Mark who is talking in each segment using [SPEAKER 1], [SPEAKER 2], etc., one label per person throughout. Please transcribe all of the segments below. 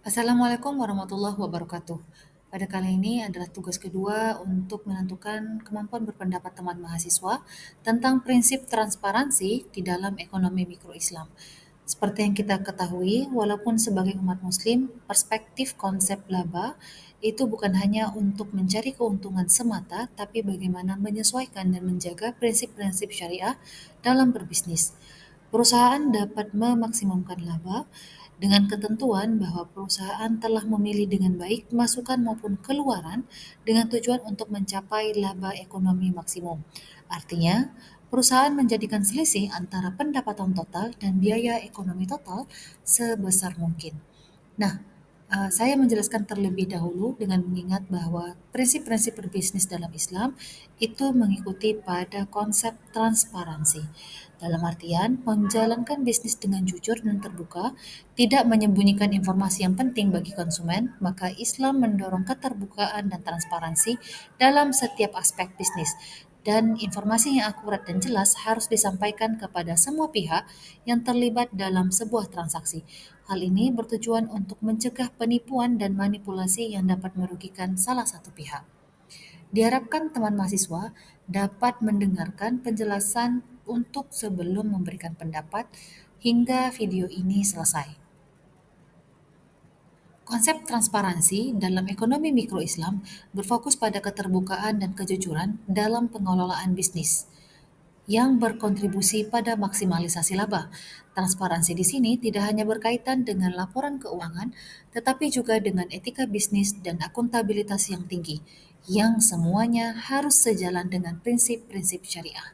[SPEAKER 1] Assalamualaikum warahmatullahi wabarakatuh. Pada kali ini adalah tugas kedua untuk menentukan kemampuan berpendapat teman mahasiswa tentang prinsip transparansi di dalam ekonomi mikro Islam. Seperti yang kita ketahui, walaupun sebagai umat muslim, perspektif konsep laba itu bukan hanya untuk mencari keuntungan semata, tapi bagaimana menyesuaikan dan menjaga prinsip-prinsip syariah dalam berbisnis. Perusahaan dapat memaksimumkan laba dengan ketentuan bahwa perusahaan telah memilih dengan baik masukan maupun keluaran dengan tujuan untuk mencapai laba ekonomi maksimum. Artinya, perusahaan menjadikan selisih antara pendapatan total dan biaya ekonomi total sebesar mungkin. Nah, saya menjelaskan terlebih dahulu dengan mengingat bahwa prinsip-prinsip berbisnis dalam Islam itu mengikuti pada konsep transparansi. Dalam artian, menjalankan bisnis dengan jujur dan terbuka, tidak menyembunyikan informasi yang penting bagi konsumen, maka Islam mendorong keterbukaan dan transparansi dalam setiap aspek bisnis. Dan informasi yang akurat dan jelas harus disampaikan kepada semua pihak yang terlibat dalam sebuah transaksi. Hal ini bertujuan untuk mencegah penipuan dan manipulasi yang dapat merugikan salah satu pihak. Diharapkan teman mahasiswa dapat mendengarkan penjelasan untuk sebelum memberikan pendapat hingga video ini selesai. Konsep transparansi dalam ekonomi mikro Islam berfokus pada keterbukaan dan kejujuran dalam pengelolaan bisnis yang berkontribusi pada maksimalisasi laba. Transparansi di sini tidak hanya berkaitan dengan laporan keuangan, tetapi juga dengan etika bisnis dan akuntabilitas yang tinggi, yang semuanya harus sejalan dengan prinsip-prinsip syariah.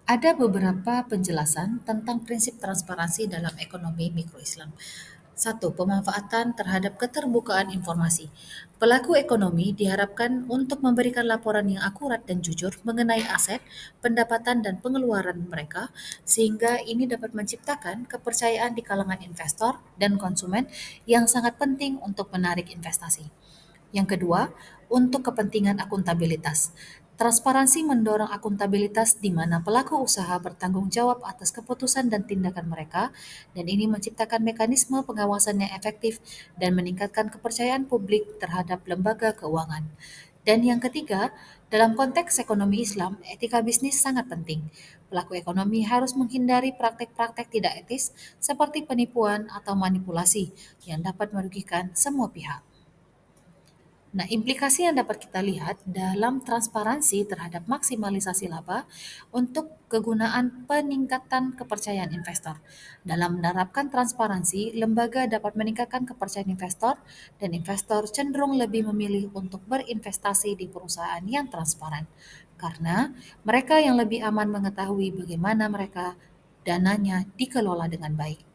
[SPEAKER 1] Ada beberapa penjelasan tentang prinsip transparansi dalam ekonomi mikro Islam. Satu, pemanfaatan terhadap keterbukaan informasi. Pelaku ekonomi diharapkan untuk memberikan laporan yang akurat dan jujur mengenai aset, pendapatan, dan pengeluaran mereka, sehingga ini dapat menciptakan kepercayaan di kalangan investor dan konsumen yang sangat penting untuk menarik investasi. Yang kedua, untuk kepentingan akuntabilitas. Transparansi mendorong akuntabilitas di mana pelaku usaha bertanggung jawab atas keputusan dan tindakan mereka, dan ini menciptakan mekanisme pengawasan yang efektif dan meningkatkan kepercayaan publik terhadap lembaga keuangan. Dan yang ketiga, dalam konteks ekonomi Islam, etika bisnis sangat penting. Pelaku ekonomi harus menghindari praktek-praktek tidak etis seperti penipuan atau manipulasi yang dapat merugikan semua pihak. Nah, implikasi yang dapat kita lihat dalam transparansi terhadap maksimalisasi laba untuk kegunaan peningkatan kepercayaan investor. Dalam menerapkan transparansi, lembaga dapat meningkatkan kepercayaan investor dan investor cenderung lebih memilih untuk berinvestasi di perusahaan yang transparan. Karena mereka yang lebih aman mengetahui bagaimana mereka dananya dikelola dengan baik.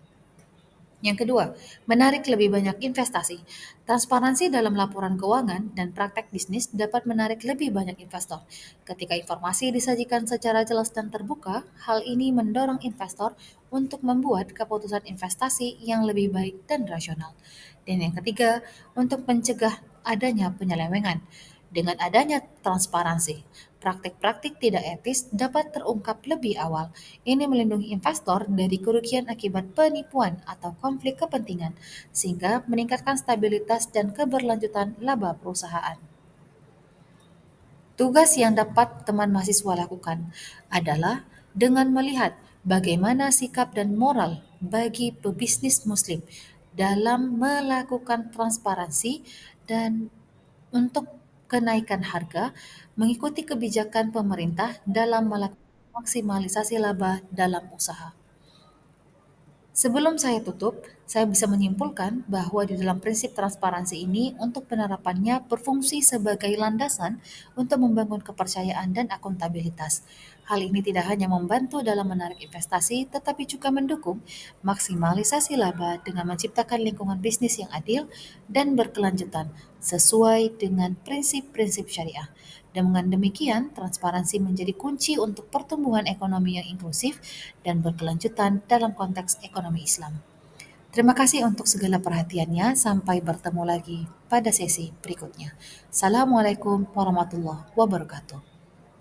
[SPEAKER 1] Yang kedua, menarik lebih banyak investasi. Transparansi dalam laporan keuangan dan praktek bisnis dapat menarik lebih banyak investor. Ketika informasi disajikan secara jelas dan terbuka, hal ini mendorong investor untuk membuat keputusan investasi yang lebih baik dan rasional. Dan yang ketiga, untuk mencegah adanya penyelewengan. Dengan adanya transparansi, praktik-praktik tidak etis dapat terungkap lebih awal. Ini melindungi investor dari kerugian akibat penipuan atau konflik kepentingan, sehingga meningkatkan stabilitas dan keberlanjutan laba perusahaan. Tugas yang dapat teman mahasiswa lakukan adalah dengan melihat bagaimana sikap dan moral bagi pebisnis muslim dalam melakukan transparansi dan untuk kenaikan harga, mengikuti kebijakan pemerintah dalam melakukan maksimalisasi laba dalam usaha. Sebelum saya tutup, saya bisa menyimpulkan bahwa di dalam prinsip transparansi ini untuk penerapannya berfungsi sebagai landasan untuk membangun kepercayaan dan akuntabilitas. Hal ini tidak hanya membantu dalam menarik investasi, tetapi juga mendukung maksimalisasi laba dengan menciptakan lingkungan bisnis yang adil dan berkelanjutan sesuai dengan prinsip-prinsip syariah. Dengan demikian, transparansi menjadi kunci untuk pertumbuhan ekonomi yang inklusif dan berkelanjutan dalam konteks ekonomi Islam. Terima kasih untuk segala perhatiannya. Sampai bertemu lagi pada sesi berikutnya. Assalamualaikum warahmatullahi wabarakatuh.